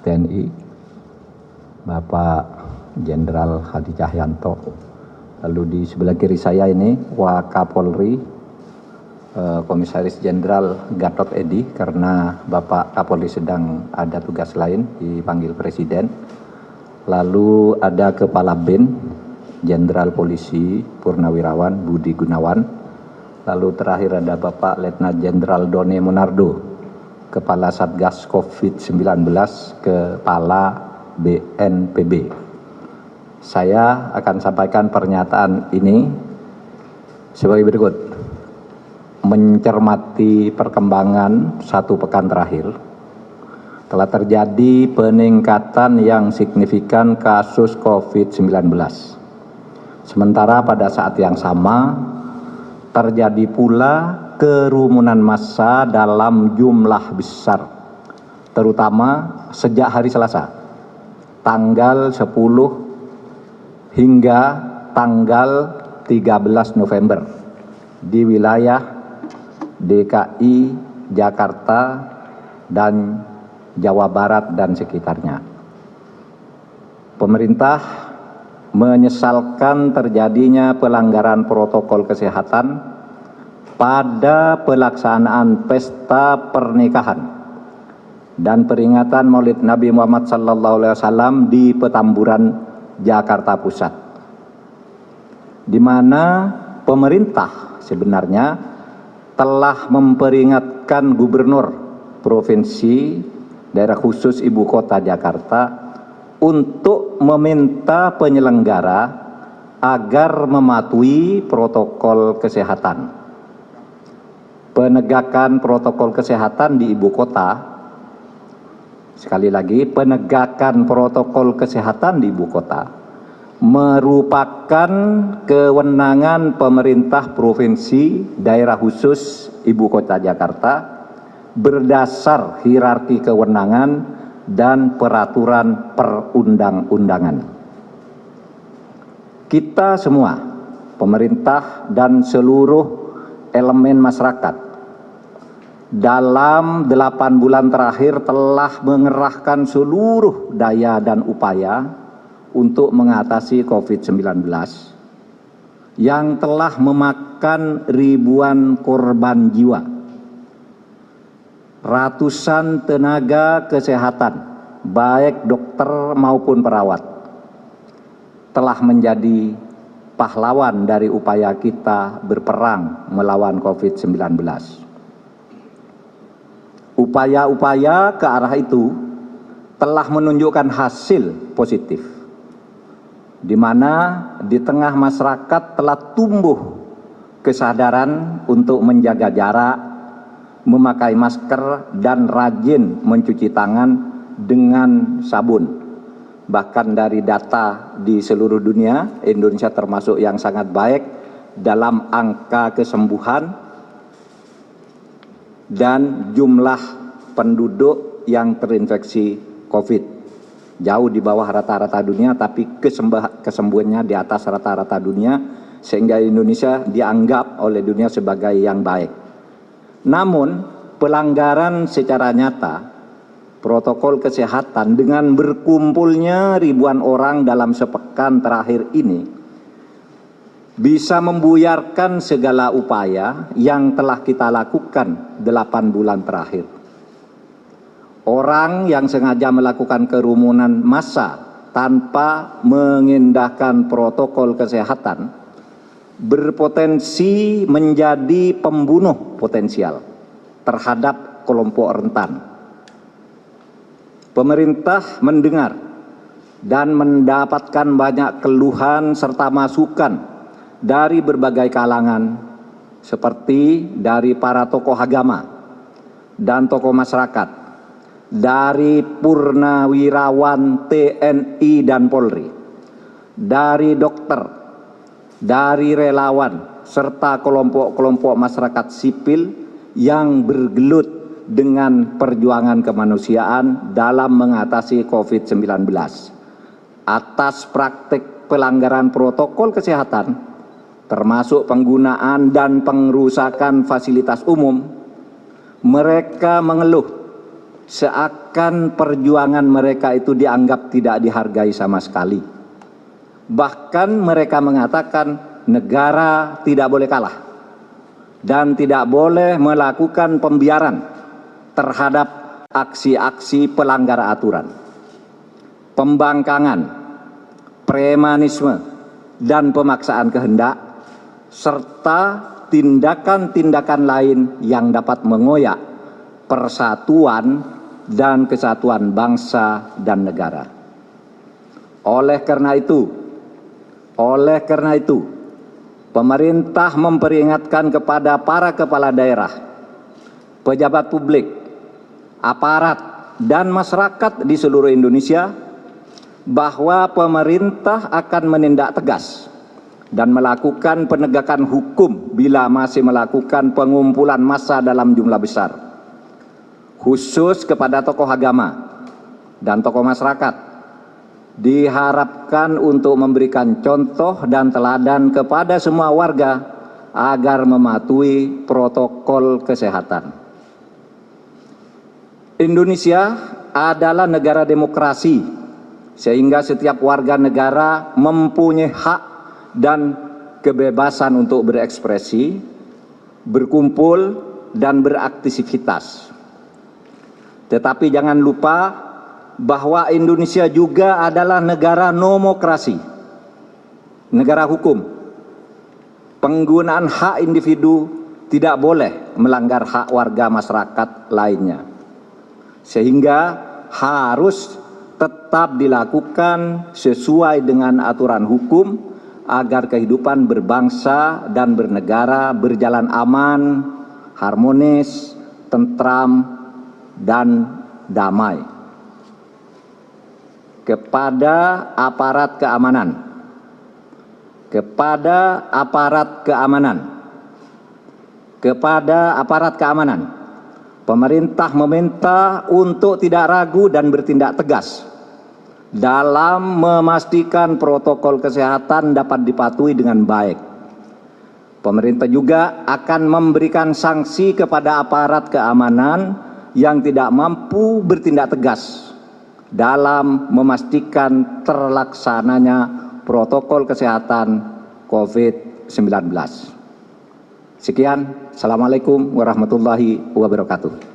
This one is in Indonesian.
TNI, Bapak Jenderal Hadi Cahyanto. Lalu di sebelah kiri saya ini Wakapolri, Komisaris Jenderal Gatot Edi, karena Bapak Kapolri sedang ada tugas lain dipanggil Presiden. Lalu ada Kepala BIN, Jenderal Polisi Purnawirawan Budi Gunawan. Lalu terakhir ada Bapak Letnan Jenderal Doni Monardo, Kepala Satgas COVID-19, Kepala BNPB. Saya akan sampaikan pernyataan ini sebagai berikut. Mencermati perkembangan satu pekan terakhir, telah terjadi peningkatan yang signifikan kasus COVID-19. Sementara pada saat yang sama, terjadi pula kerumunan massa dalam jumlah besar, terutama sejak hari Selasa, tanggal 10 hingga tanggal 13 November di wilayah DKI, Jakarta, dan Jawa Barat dan sekitarnya. Pemerintah menyesalkan terjadinya pelanggaran protokol kesehatan pada pelaksanaan pesta pernikahan dan peringatan Maulid Nabi Muhammad SAW di Petamburan, Jakarta Pusat, di mana pemerintah sebenarnya telah memperingatkan Gubernur Provinsi Daerah Khusus Ibu Kota Jakarta untuk meminta penyelenggara agar mematuhi protokol kesehatan. Penegakan protokol kesehatan di ibu kota, sekali lagi, penegakan protokol kesehatan di ibu kota merupakan kewenangan pemerintah provinsi daerah khusus ibu kota Jakarta berdasar hierarki kewenangan dan peraturan perundang-undangan. Kita semua, pemerintah dan seluruh elemen masyarakat, dalam 8 bulan terakhir telah mengerahkan seluruh daya dan upaya untuk mengatasi COVID-19 yang telah memakan ribuan korban jiwa. Ratusan tenaga kesehatan, baik dokter maupun perawat, telah menjadi pahlawan dari upaya kita berperang melawan COVID-19. Upaya-upaya ke arah itu telah menunjukkan hasil positif, di mana di tengah masyarakat telah tumbuh kesadaran untuk menjaga jarak, memakai masker, dan rajin mencuci tangan dengan sabun. Bahkan dari data di seluruh dunia, Indonesia termasuk yang sangat baik dalam angka kesembuhan dan jumlah penduduk yang terinfeksi COVID. Jauh di bawah rata-rata dunia, tapi kesembuhannya di atas rata-rata dunia, sehingga Indonesia dianggap oleh dunia sebagai yang baik. Namun, pelanggaran secara nyata protokol kesehatan dengan berkumpulnya ribuan orang dalam sepekan terakhir ini bisa membuyarkan segala upaya yang telah kita lakukan 8 bulan terakhir. Orang yang sengaja melakukan kerumunan massa tanpa mengindahkan protokol kesehatan berpotensi menjadi pembunuh potensial terhadap kelompok rentan. Pemerintah mendengar dan mendapatkan banyak keluhan serta masukan dari berbagai kalangan, seperti dari para tokoh agama dan tokoh masyarakat, dari purnawirawan TNI dan Polri, dari dokter, dari relawan, serta kelompok-kelompok masyarakat sipil yang bergelut dengan perjuangan kemanusiaan dalam mengatasi COVID-19 atas praktik pelanggaran protokol kesehatan, termasuk penggunaan dan pengerusakan fasilitas umum. Mereka mengeluh seakan perjuangan mereka itu dianggap tidak dihargai sama sekali. Bahkan mereka mengatakan negara tidak boleh kalah dan tidak boleh melakukan pembiaran terhadap aksi-aksi pelanggar aturan, pembangkangan, premanisme, dan pemaksaan kehendak, serta tindakan-tindakan lain yang dapat mengoyak persatuan dan kesatuan bangsa dan negara. Oleh karena itu, pemerintah memperingatkan kepada para kepala daerah, pejabat publik, aparat, dan masyarakat di seluruh Indonesia bahwa pemerintah akan menindak tegas dan melakukan penegakan hukum bila masih melakukan pengumpulan massa dalam jumlah besar, khusus kepada tokoh agama dan tokoh masyarakat, diharapkan untuk memberikan contoh dan teladan kepada semua warga agar mematuhi protokol kesehatan. Indonesia adalah negara demokrasi, sehingga setiap warga negara mempunyai hak dan kebebasan untuk berekspresi, berkumpul, dan beraktivitas. Tetapi jangan lupa bahwa Indonesia juga adalah negara nomokrasi, negara hukum. Penggunaan hak individu tidak boleh melanggar hak warga masyarakat lainnya, sehingga harus tetap dilakukan sesuai dengan aturan hukum agar kehidupan berbangsa dan bernegara berjalan aman, harmonis, tentram, dan damai. Kepada aparat keamanan, pemerintah meminta untuk tidak ragu dan bertindak tegas dalam memastikan protokol kesehatan dapat dipatuhi dengan baik. Pemerintah juga akan memberikan sanksi kepada aparat keamanan yang tidak mampu bertindak tegas dalam memastikan terlaksananya protokol kesehatan COVID-19. Sekian, Assalamualaikum warahmatullahi wabarakatuh.